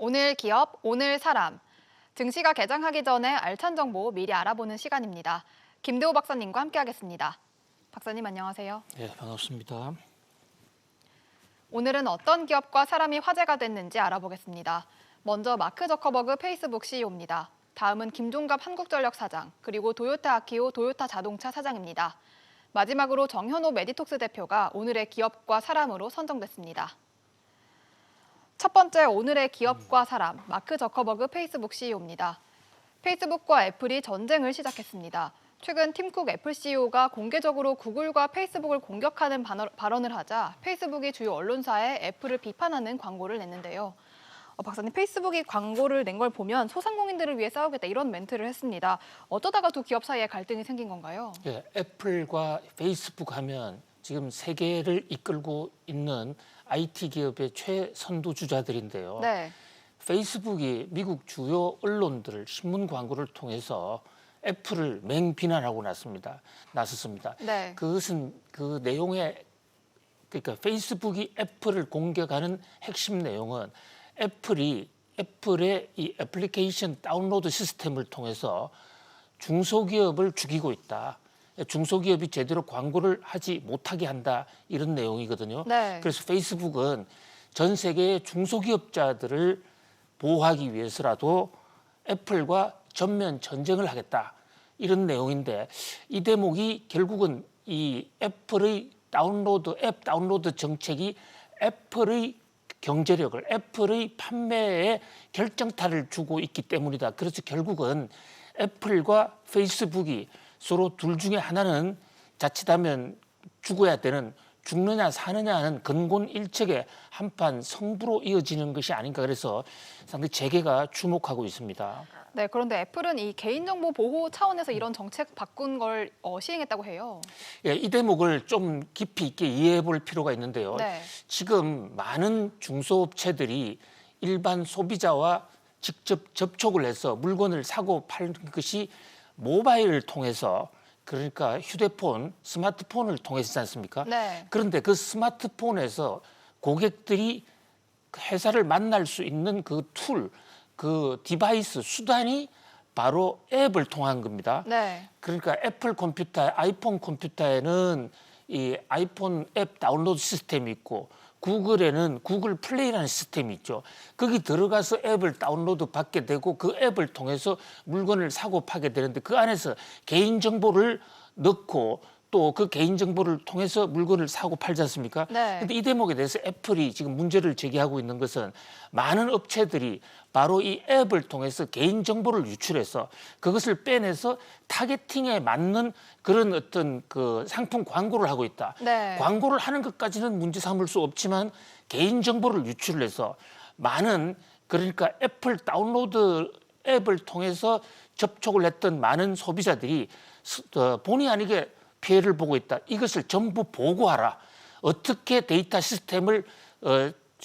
오늘 기업, 오늘 사람. 증시가 개장하기 전에 알찬 정보 미리 알아보는 시간입니다. 김대호 박사님과 함께하겠습니다. 박사님 안녕하세요. 네, 반갑습니다. 오늘은 어떤 기업과 사람이 화제가 됐는지 알아보겠습니다. 먼저 마크 저커버그 페이스북 CEO입니다. 다음은 김종갑 한국전력 사장, 그리고 도요타 아키오 도요타 자동차 사장입니다. 마지막으로 정현호 메디톡스 대표가 오늘의 기업과 사람으로 선정됐습니다. 첫 번째 오늘의 기업과 사람, 마크 저커버그 페이스북 CEO입니다. 페이스북과 애플이 전쟁을 시작했습니다. 최근 팀쿡 애플 CEO가 공개적으로 구글과 페이스북을 공격하는 발언을 하자 페이스북이 주요 언론사에 애플을 비판하는 광고를 냈는데요. 박사님, 페이스북이 광고를 낸 걸 보면 소상공인들을 위해 싸우겠다 이런 멘트를 했습니다. 어쩌다가 두 기업 사이에 갈등이 생긴 건가요? 예, 애플과 페이스북 하면 지금 세계를 이끌고 있는 IT 기업의 최선두 주자들인데요. 네. 페이스북이 미국 주요 언론들 신문 광고를 통해서 애플을 맹비난하고 나섰습니다. 네. 그것은 그 내용의 그러니까 페이스북이 애플을 공격하는 핵심 내용은 애플의 이 애플리케이션 다운로드 시스템을 통해서 중소기업을 죽이고 있다. 중소기업이 제대로 광고를 하지 못하게 한다. 이런 내용이거든요. 네. 그래서 페이스북은 전 세계의 중소기업자들을 보호하기 위해서라도 애플과 전면 전쟁을 하겠다. 이런 내용인데 이 대목이 결국은 이 애플의 앱 다운로드 정책이 애플의 경제력을, 애플의 판매에 결정타를 주고 있기 때문이다. 그래서 결국은 애플과 페이스북이 서로 둘 중에 하나는 자칫하면 죽어야 되는, 죽느냐 사느냐 하는 근곤일척의 한판 승부로 이어지는 것이 아닌가, 그래서 상당히 재계가 주목하고 있습니다. 네, 그런데 애플은 이 개인정보 보호 차원에서 이런 정책 바꾼 걸 시행했다고 해요. 예, 이 대목을 좀 깊이 있게 이해해 볼 필요가 있는데요. 네. 지금 많은 중소업체들이 일반 소비자와 직접 접촉을 해서 물건을 사고 파는 것이 모바일을 통해서, 그러니까 휴대폰, 스마트폰을 통해서지 않습니까? 네. 그런데 그 스마트폰에서 고객들이 회사를 만날 수 있는 그 툴, 그 디바이스, 수단이 바로 앱을 통한 겁니다. 네. 그러니까 애플 컴퓨터, 아이폰 컴퓨터에는 이 아이폰 앱 다운로드 시스템이 있고 구글에는 구글 플레이라는 시스템이 있죠. 거기 들어가서 앱을 다운로드 받게 되고 그 앱을 통해서 물건을 사고 파게 되는데 그 안에서 개인정보를 넣고 또 그 개인정보를 통해서 물건을 사고 팔지 않습니까? 네. 근데 이 대목에 대해서 애플이 지금 문제를 제기하고 있는 것은 많은 업체들이 바로 이 앱을 통해서 개인정보를 유출해서 그것을 빼내서 타겟팅에 맞는 그런 어떤 그 상품 광고를 하고 있다. 네. 광고를 하는 것까지는 문제 삼을 수 없지만 개인정보를 유출을 해서 많은, 그러니까 애플 다운로드 앱을 통해서 접촉을 했던 많은 소비자들이 본의 아니게 피해를 보고 있다. 이것을 전부 보고하라. 어떻게 데이터 시스템을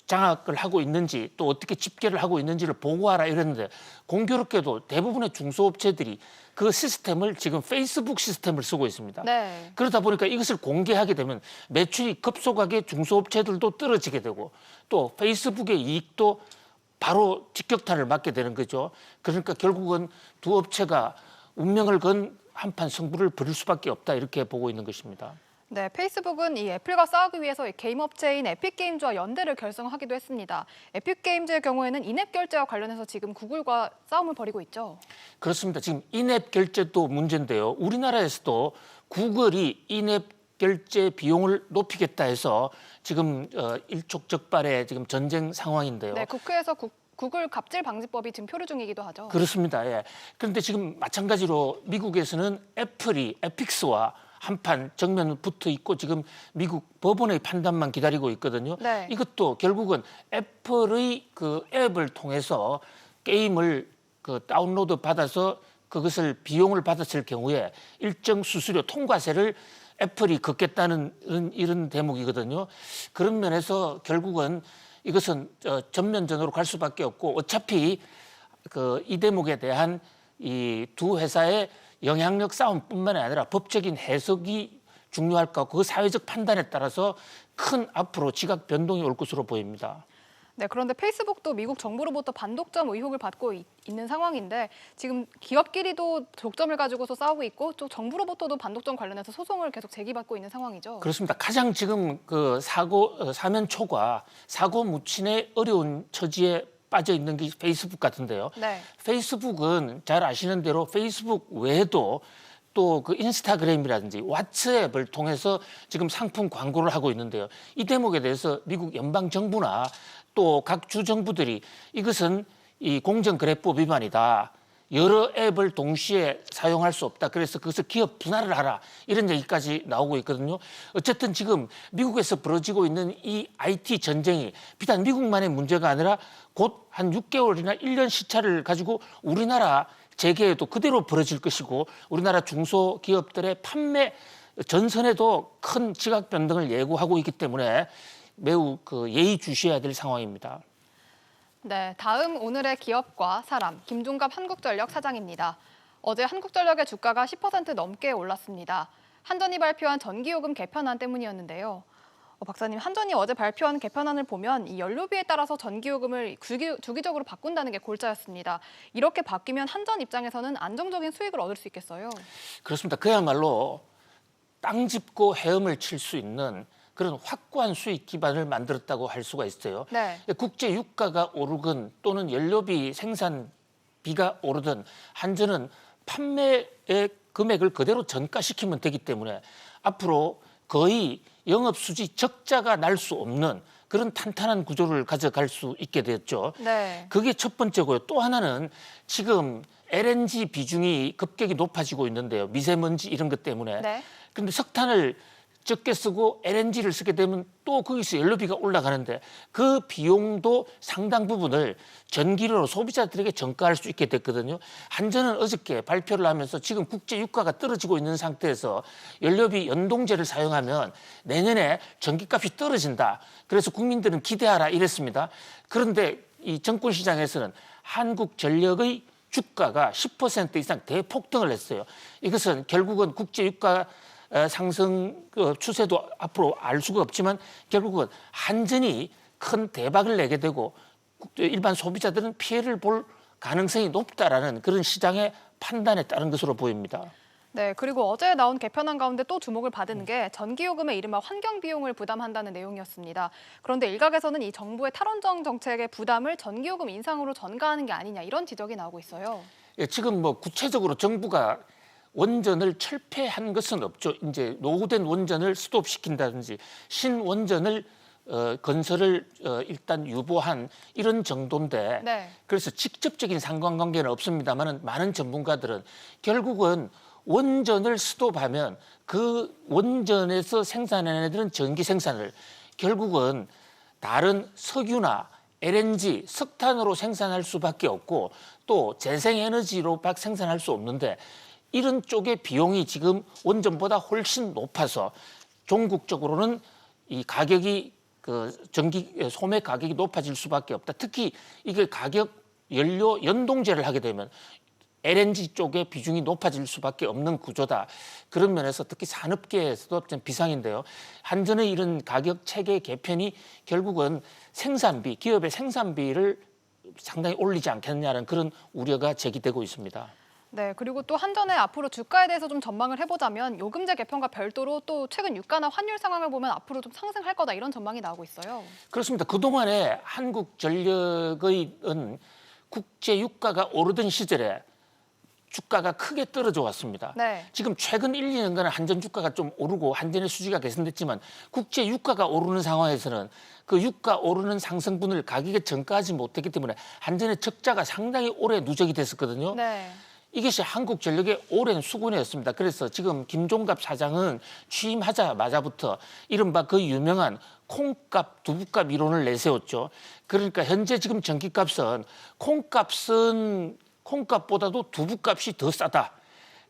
장악을 하고 있는지 또 어떻게 집계를 하고 있는지를 보고하라 이랬는데 공교롭게도 대부분의 중소업체들이 그 시스템을 지금 페이스북 시스템을 쓰고 있습니다. 네. 그러다 보니까 이것을 공개하게 되면 매출이 급속하게 중소업체들도 떨어지게 되고 또 페이스북의 이익도 바로 직격탄을 맞게 되는 거죠. 그러니까 결국은 두 업체가 운명을 건 한판 승부를 벌일 수밖에 없다, 이렇게 보고 있는 것입니다. 네, 페이스북은 이 애플과 싸우기 위해서 게임 업체인 에픽게임즈와 연대를 결성하기도 했습니다. 에픽게임즈의 경우에는 인앱 결제와 관련해서 지금 구글과 싸움을 벌이고 있죠. 그렇습니다. 지금 인앱 결제도 문제인데요. 우리나라에서도 구글이 인앱 결제 비용을 높이겠다 해서 지금 일촉즉발의 지금 전쟁 상황인데요. 네, 국회에서 구글 갑질 방지법이 지금 표류 중이기도 하죠. 그렇습니다. 예. 그런데 지금 마찬가지로 미국에서는 애플이 에픽스와 한판 정면 붙어 있고 지금 미국 법원의 판단만 기다리고 있거든요. 네. 이것도 결국은 애플의 그 앱을 통해서 게임을 그 다운로드 받아서 그것을 비용을 받았을 경우에 일정 수수료 통과세를 애플이 걷겠다는 이런 대목이거든요. 그런 면에서 결국은 이것은 전면전으로 갈 수밖에 없고 어차피 이 대목에 대한 이 두 회사의 영향력 싸움뿐만 아니라 법적인 해석이 중요할 것 같고 그 사회적 판단에 따라서 큰 앞으로 지각 변동이 올 것으로 보입니다. 네, 그런데 페이스북도 미국 정부로부터 반독점 의혹을 받고 있는 상황인데 지금 기업끼리도 독점을 가지고서 싸우고 있고 또 정부로부터도 반독점 관련해서 소송을 계속 제기받고 있는 상황이죠. 그렇습니다. 가장 지금 그 사면초가 사고 묻힌의 어려운 처지에 빠져 있는 게 페이스북 같은데요. 네. 페이스북은 잘 아시는 대로 페이스북 외에도 또 그 인스타그램이라든지 왓츠앱을 통해서 지금 상품 광고를 하고 있는데요. 이 대목에 대해서 미국 연방 정부나 또 각 주 정부들이 이것은 이 공정거래법 위반이다. 여러 앱을 동시에 사용할 수 없다. 그래서 그것을 기업 분할을 하라. 이런 얘기까지 나오고 있거든요. 어쨌든 지금 미국에서 벌어지고 있는 이 IT 전쟁이 비단 미국만의 문제가 아니라 곧 한 6개월이나 1년 시차를 가지고 우리나라 재계에도 그대로 벌어질 것이고 우리나라 중소기업들의 판매 전선에도 큰 지각 변동을 예고하고 있기 때문에 매우 예의주시해야 될 상황입니다. 네, 다음 오늘의 기업과 사람, 김종갑 한국전력 사장입니다. 어제 한국전력의 주가가 10% 넘게 올랐습니다. 한전이 발표한 전기요금 개편안 때문이었는데요. 박사님, 한전이 어제 발표한 개편안을 보면 이 연료비에 따라서 전기요금을 주기적으로 바꾼다는 게 골자였습니다. 이렇게 바뀌면 한전 입장에서는 안정적인 수익을 얻을 수 있겠어요? 그렇습니다. 그야말로 땅 짚고 헤엄을 칠 수 있는 그런 확고한 수익 기반을 만들었다고 할 수가 있어요. 네. 국제 유가가 오르건 또는 연료비 생산비가 오르든 한전은 판매의 금액을 그대로 전가시키면 되기 때문에 앞으로 거의 영업수지 적자가 날 수 없는 그런 탄탄한 구조를 가져갈 수 있게 되었죠. 네. 그게 첫 번째고요. 또 하나는 지금 LNG 비중이 급격히 높아지고 있는데요. 미세먼지 이런 것 때문에. 네. 그런데 석탄을 적게 쓰고 LNG를 쓰게 되면 또 거기서 연료비가 올라가는데 그 비용도 상당 부분을 전기료로 소비자들에게 전가할 수 있게 됐거든요. 한전은 어저께 발표를 하면서 지금 국제 유가가 떨어지고 있는 상태에서 연료비 연동제를 사용하면 내년에 전기값이 떨어진다. 그래서 국민들은 기대하라 이랬습니다. 그런데 이 정권시장에서는 한국전력의 주가가 10% 이상 대폭등을 했어요. 이것은 결국은 국제 유가 상승 추세도 앞으로 알 수가 없지만 결국은 한전이 큰 대박을 내게 되고 일반 소비자들은 피해를 볼 가능성이 높다라는 그런 시장의 판단에 따른 것으로 보입니다. 네, 그리고 어제 나온 개편안 가운데 또 주목을 받은 게 전기요금의 이른바 환경 비용을 부담한다는 내용이었습니다. 그런데 일각에서는 이 정부의 탈원전 정책의 부담을 전기요금 인상으로 전가하는 게 아니냐 이런 지적이 나오고 있어요. 예, 지금 구체적으로 정부가 원전을 철폐한 것은 없죠. 이제 노후된 원전을 스톱시킨다든지 신원전을 건설을 일단 유보한 이런 정도인데 네. 그래서 직접적인 상관관계는 없습니다만 많은 전문가들은 결국은 원전을 스톱하면 그 원전에서 생산하는 애들은 전기 생산을 결국은 다른 석유나 LNG, 석탄으로 생산할 수밖에 없고 또 재생에너지로 막 생산할 수 없는데 이런 쪽의 비용이 지금 원전보다 훨씬 높아서 종국적으로는 이 가격이 전기 소매 가격이 높아질 수밖에 없다. 특히 이게 가격 연료 연동제를 하게 되면 LNG 쪽의 비중이 높아질 수밖에 없는 구조다. 그런 면에서 특히 산업계에서도 좀 비상인데요. 한전의 이런 가격 체계 개편이 결국은 생산비, 기업의 생산비를 상당히 올리지 않겠느냐는 그런 우려가 제기되고 있습니다. 네, 그리고 또 한전의 앞으로 주가에 대해서 좀 전망을 해보자면 요금제 개편과 별도로 또 최근 유가나 환율 상황을 보면 앞으로 좀 상승할 거다 이런 전망이 나오고 있어요. 그렇습니다. 그동안에 한국전력의 국제 유가가 오르던 시절에 주가가 크게 떨어져 왔습니다. 네. 지금 최근 1, 2년간은 한전 주가가 좀 오르고 한전의 수지가 개선됐지만 국제 유가가 오르는 상황에서는 그 유가 오르는 상승분을 가격에 전가하지 못했기 때문에 한전의 적자가 상당히 오래 누적이 됐었거든요. 네. 이것이 한국전력의 오랜 수군이었습니다. 그래서 지금 김종갑 사장은 취임하자마자부터 이른바 그 유명한 콩값, 두부값 이론을 내세웠죠. 그러니까 현재 지금 전기값은 콩값보다도 두부값이 더 싸다.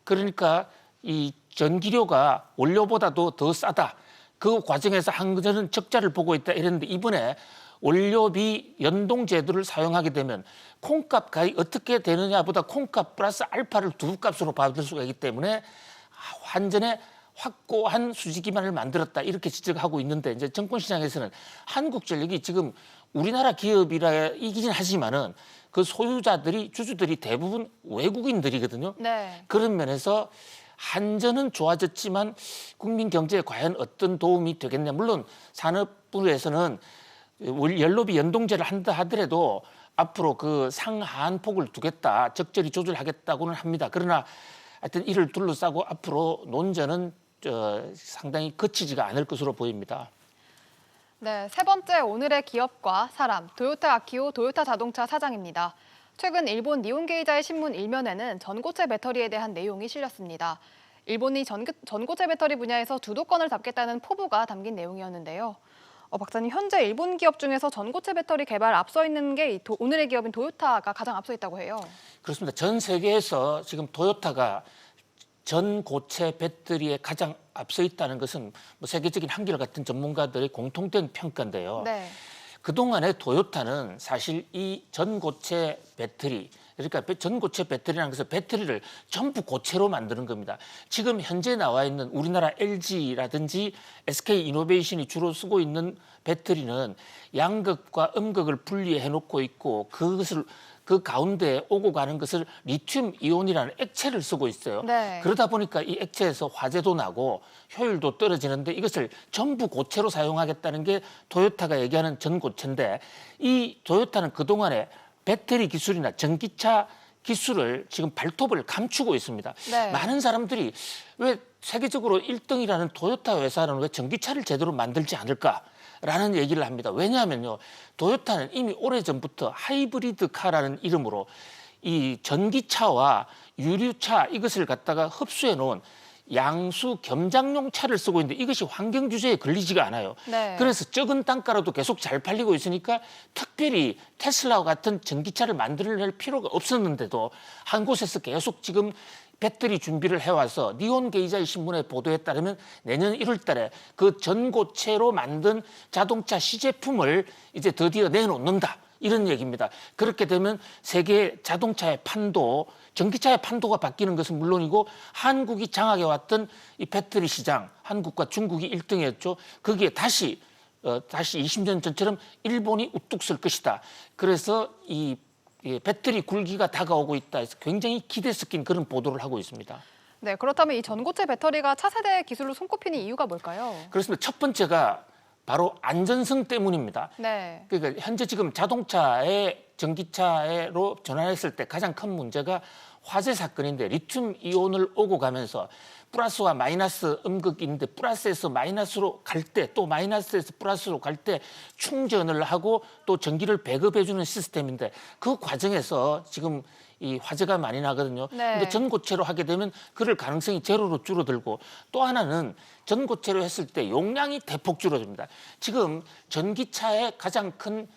그러니까 이 전기료가 원료보다도 더 싸다. 그 과정에서 한전은 적자를 보고 있다 이랬는데 이번에 원료비 연동 제도를 사용하게 되면 콩값 가격이 어떻게 되느냐보다 콩값 플러스 알파를 두부값으로 받을 수가 있기 때문에 한전에 확고한 수지 기반을 만들었다 이렇게 지적하고 있는데 이제 정권 시장에서는 한국전력이 지금 우리나라 기업이긴 하지만은 그 소유자들이 주주들이 대부분 외국인들이거든요. 네. 그런 면에서 한전은 좋아졌지만 국민 경제에 과연 어떤 도움이 되겠냐. 물론 산업부에서는 연료비 연동제를 한다 하더라도 앞으로 그 상한폭을 두겠다, 적절히 조절하겠다고는 합니다. 그러나 하여튼 이를 둘러싸고 앞으로 논전은 상당히 거치지가 않을 것으로 보입니다. 네, 세 번째 오늘의 기업과 사람, 도요타 아키오 도요타 자동차 사장입니다. 최근 일본 니혼게이자의 신문 일면에는 전고체 배터리에 대한 내용이 실렸습니다. 일본이 전고체 배터리 분야에서 주도권을 잡겠다는 포부가 담긴 내용이었는데요. 박사님, 현재 일본 기업 중에서 전고체 배터리 개발 앞서 있는 게 오늘의 기업인 도요타가 가장 앞서 있다고 해요. 그렇습니다. 전 세계에서 지금 도요타가 전고체 배터리에 가장 앞서 있다는 것은 뭐 세계적인 한결같은 전문가들의 공통된 평가인데요. 네. 그동안에 도요타는 사실 이 전고체 배터리, 그러니까 전고체 배터리라는 것은 배터리를 전부 고체로 만드는 겁니다. 지금 현재 나와 있는 우리나라 LG라든지 SK 이노베이션이 주로 쓰고 있는 배터리는 양극과 음극을 분리해 놓고 있고 그것을 그 가운데 오고 가는 것을 리튬 이온이라는 액체를 쓰고 있어요. 네. 그러다 보니까 이 액체에서 화재도 나고 효율도 떨어지는데 이것을 전부 고체로 사용하겠다는 게 토요타가 얘기하는 전고체인데 이 토요타는 그동안에 배터리 기술이나 전기차 기술을 지금 발톱을 감추고 있습니다. 네. 많은 사람들이 왜 세계적으로 1등이라는 토요타 회사는 왜 전기차를 제대로 만들지 않을까? 라는 얘기를 합니다. 왜냐하면요, 도요타는 이미 오래전부터 하이브리드 카라는 이름으로 이 전기차와 유류차 이것을 갖다가 흡수해 놓은 양수 겸장용 차를 쓰고 있는데 이것이 환경 규제에 걸리지가 않아요. 네. 그래서 적은 단가라도 계속 잘 팔리고 있으니까 특별히 테슬라와 같은 전기차를 만들 필요가 없었는데도 한 곳에서 계속 지금 배터리 준비를 해와서 니혼게이자의 신문의 보도에 따르면 내년 1월 달에 그 전고체로 만든 자동차 시제품을 이제 드디어 내놓는다. 이런 얘기입니다. 그렇게 되면 세계 자동차의 판도, 전기차의 판도가 바뀌는 것은 물론이고 한국이 장악해왔던 이 배터리 시장, 한국과 중국이 1등이었죠. 거기에 다시 20년 전처럼 일본이 우뚝 설 것이다. 그래서 이 배터리 굴기가 다가오고 있다 해서 굉장히 기대 섞인 그런 보도를 하고 있습니다. 네, 그렇다면 이 전고체 배터리가 차세대 기술로 손꼽히는 이유가 뭘까요? 그렇습니다. 첫 번째가 바로 안전성 때문입니다. 네. 그러니까 현재 지금 자동차에 전기차로 전환했을 때 가장 큰 문제가 화재 사건인데 리튬 이온을 오고 가면서 플러스와 마이너스 음극인데 플러스에서 마이너스로 갈 때 또 마이너스에서 플러스로 갈 때 충전을 하고 또 전기를 배급해주는 시스템인데 그 과정에서 지금 이 화재가 많이 나거든요. 네. 근데 전고체로 하게 되면 그럴 가능성이 제로로 줄어들고 또 하나는 전고체로 했을 때 용량이 대폭 줄어듭니다. 지금 전기차의 가장 큰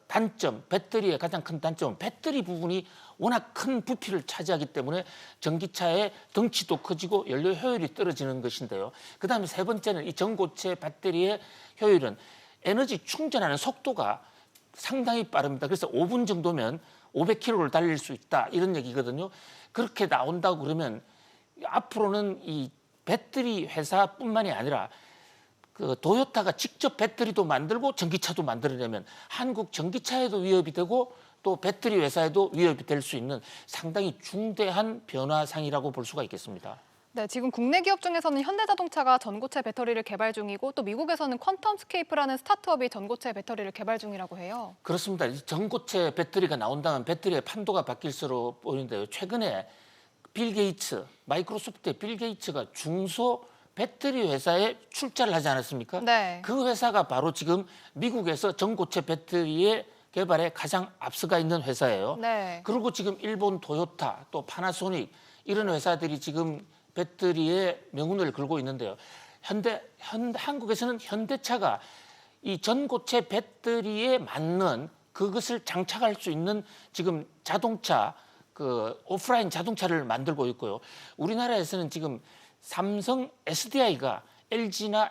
단점, 배터리의 가장 큰 단점은 배터리 부분이 워낙 큰 부피를 차지하기 때문에 전기차의 덩치도 커지고 연료 효율이 떨어지는 것인데요. 그다음에 세 번째는 이 전고체 배터리의 효율은 에너지 충전하는 속도가 상당히 빠릅니다. 그래서 5분 정도면 500km를 달릴 수 있다 이런 얘기거든요. 그렇게 나온다고 그러면 앞으로는 이 배터리 회사뿐만이 아니라 그 도요타가 직접 배터리도 만들고 전기차도 만들어내면 한국 전기차에도 위협이 되고 또 배터리 회사에도 위협이 될 수 있는 상당히 중대한 변화상이라고 볼 수가 있겠습니다. 네, 지금 국내 기업 중에서는 현대자동차가 전고체 배터리를 개발 중이고 또 미국에서는 퀀텀스케이프라는 스타트업이 전고체 배터리를 개발 중이라고 해요. 그렇습니다. 이 전고체 배터리가 나온다면 배터리의 판도가 바뀔수록 보이는데요. 최근에 빌 게이츠, 마이크로소프트의 빌 게이츠가 중소 배터리 회사에 출자를 하지 않았습니까? 네. 그 회사가 바로 지금 미국에서 전고체 배터리의 개발에 가장 앞서가 있는 회사예요. 네. 그리고 지금 일본 도요타, 또 파나소닉 이런 회사들이 지금 배터리에 명운을 걸고 있는데요. 한국에서는 현대차가 이 전고체 배터리에 맞는 그것을 장착할 수 있는 지금 자동차, 그 오프라인 자동차를 만들고 있고요. 우리나라에서는 지금 삼성 SDI가 LG나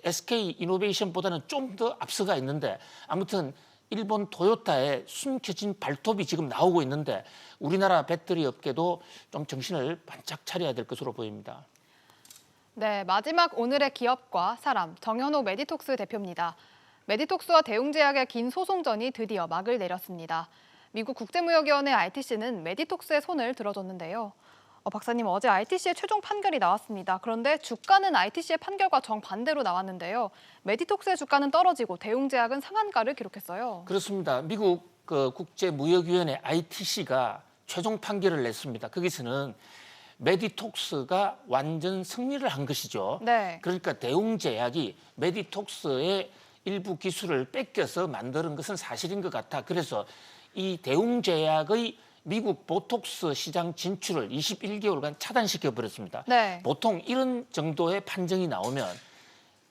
SK 이노베이션보다는 좀 더 앞서가 있는데 아무튼 일본 토요타의 숨겨진 발톱이 지금 나오고 있는데 우리나라 배터리 업계도 좀 정신을 반짝 차려야 될 것으로 보입니다. 네, 마지막 오늘의 기업과 사람, 정현호 메디톡스 대표입니다. 메디톡스와 대웅제약의 긴 소송전이 드디어 막을 내렸습니다. 미국 국제무역위원회 RTC는 메디톡스의 손을 들어줬는데요. 박사님, 어제 RTC의 최종 판결이 나왔습니다. 그런데 주가는 RTC의 판결과 정반대로 나왔는데요. 메디톡스의 주가는 떨어지고 대웅제약은 상한가를 기록했어요. 그렇습니다. 미국 국제무역위원회 ITC가 최종 판결을 냈습니다. 거기서는 메디톡스가 완전 승리를 한 것이죠. 네. 그러니까 대웅제약이 메디톡스의 일부 기술을 뺏겨서 만드는 것은 사실인 것 같아. 그래서 이 대웅제약의 미국 보톡스 시장 진출을 21개월간 차단시켜 버렸습니다. 네. 보통 이런 정도의 판정이 나오면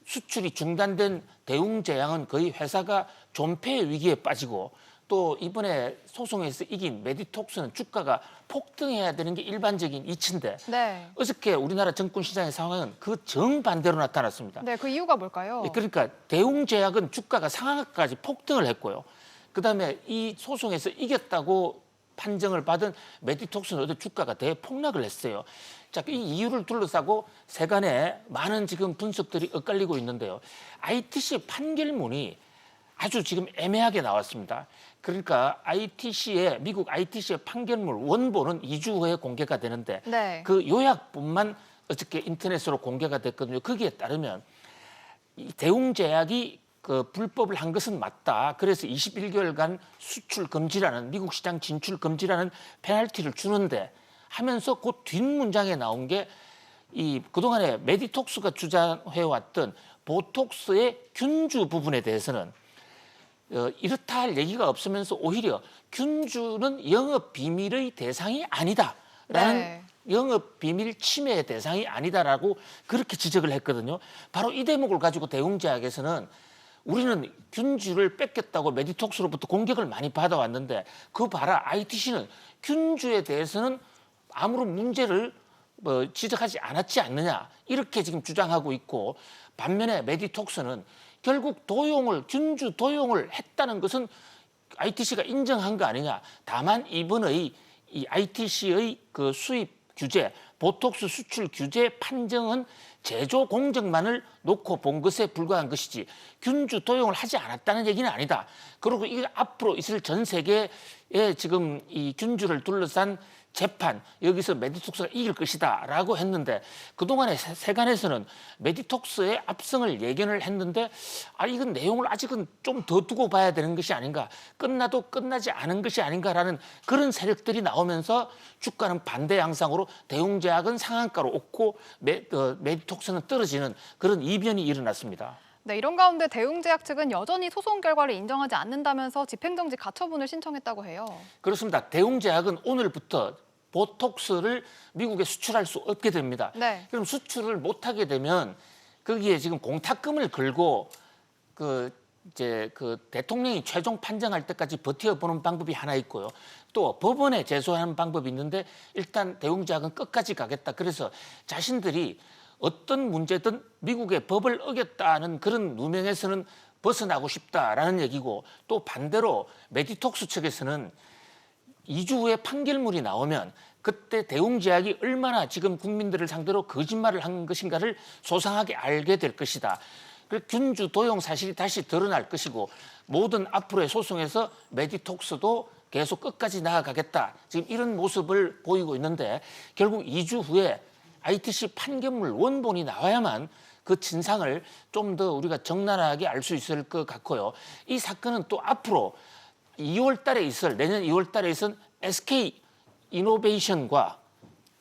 수출이 중단된 대웅제약은 거의 회사가 존폐 위기에 빠지고, 또 이번에 소송에서 이긴 메디톡스는 주가가 폭등해야 되는 게 일반적인 이치인데 네. 어저께 우리나라 정권시장의 상황은 그 정반대로 나타났습니다. 네, 그 이유가 뭘까요? 그러니까 대웅제약은 주가가 상한가까지 폭등을 했고요. 그다음에 이 소송에서 이겼다고 판정을 받은 메디톡스는 어제 주가가 대폭락을 했어요. 자, 이 이유를 둘러싸고 세간에 많은 지금 분석들이 엇갈리고 있는데요. ITC 판결문이 아주 지금 애매하게 나왔습니다. 그러니까 미국 ITC의 판결문 원본은 2주 후에 공개가 되는데 네. 그 요약본만 어저께 인터넷으로 공개가 됐거든요. 거기에 따르면 이 대웅제약이 그 불법을 한 것은 맞다. 그래서 21개월간 수출 금지라는, 미국 시장 진출 금지라는 페널티를 주는데 하면서 그 뒷문장에 나온 게 이 그동안에 메디톡스가 주장해왔던 보톡스의 균주 부분에 대해서는 이렇다 할 얘기가 없으면서 오히려 균주는 영업 비밀의 대상이 아니다라는, 네. 영업 비밀 침해의 대상이 아니다라고 그렇게 지적을 했거든요. 바로 이 대목을 가지고 대웅제약에서는 우리는 균주를 뺏겼다고 메디톡스로부터 공격을 많이 받아왔는데 그 봐라, ITC는 균주에 대해서는 아무런 문제를 지적하지 않았지 않느냐, 이렇게 지금 주장하고 있고, 반면에 메디톡스는 결국 균주 도용을 했다는 것은 ITC가 인정한 거 아니냐. 다만 이번의 이 ITC의 그 수입 규제, 보톡스 수출 규제 판정은 제조 공정만을 놓고 본 것에 불과한 것이지 균주 도용을 하지 않았다는 얘기는 아니다. 그리고 이게 앞으로 있을 전 세계에 지금 이 균주를 둘러싼 재판, 여기서 메디톡스가 이길 것이다라고 했는데 그동안에 세간에서는 메디톡스의 압승을 예견을 했는데 이건 내용을 아직은 좀 더 두고 봐야 되는 것이 아닌가, 끝나도 끝나지 않은 것이 아닌가라는 그런 세력들이 나오면서 주가는 반대 양상으로 대웅제약은 상한가로 오고 메디톡스는 떨어지는 그런 이변이 일어났습니다. 네, 이런 가운데 대웅제약 측은 여전히 소송 결과를 인정하지 않는다면서 집행정지 가처분을 신청했다고 해요. 그렇습니다. 대웅제약은 오늘부터 보톡스를 미국에 수출할 수 없게 됩니다. 네. 그럼 수출을 못하게 되면 거기에 지금 공탁금을 걸고 이제 대통령이 최종 판정할 때까지 버텨보는 방법이 하나 있고요. 또 법원에 제소하는 방법이 있는데 일단 대웅제약은 끝까지 가겠다. 그래서 자신들이 어떤 문제든 미국의 법을 어겼다는 그런 누명에서는 벗어나고 싶다라는 얘기고, 또 반대로 메디톡스 측에서는 2주 후에 판결문이 나오면 그때 대웅제약이 얼마나 지금 국민들을 상대로 거짓말을 한 것인가를 소상하게 알게 될 것이다. 그리고 균주 도용 사실이 다시 드러날 것이고, 모든 앞으로의 소송에서 메디톡스도 계속 끝까지 나아가겠다. 지금 이런 모습을 보이고 있는데 결국 2주 후에 ITC 판결문 원본이 나와야만 그 진상을 좀 더 우리가 적나라하게 알 수 있을 것 같고요. 이 사건은 또 앞으로 내년 2월 달에 있을 SK 이노베이션과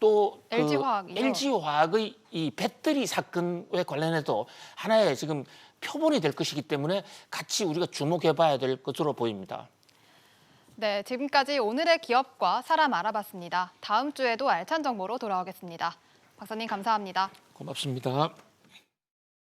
또 LG화학의 이 배터리 사건에 관련해도 하나의 지금 표본이 될 것이기 때문에 같이 우리가 주목해 봐야 될 것으로 보입니다. 네, 지금까지 오늘의 기업과 사람 알아봤습니다. 다음 주에도 알찬 정보로 돌아오겠습니다. 박사님, 감사합니다. 고맙습니다.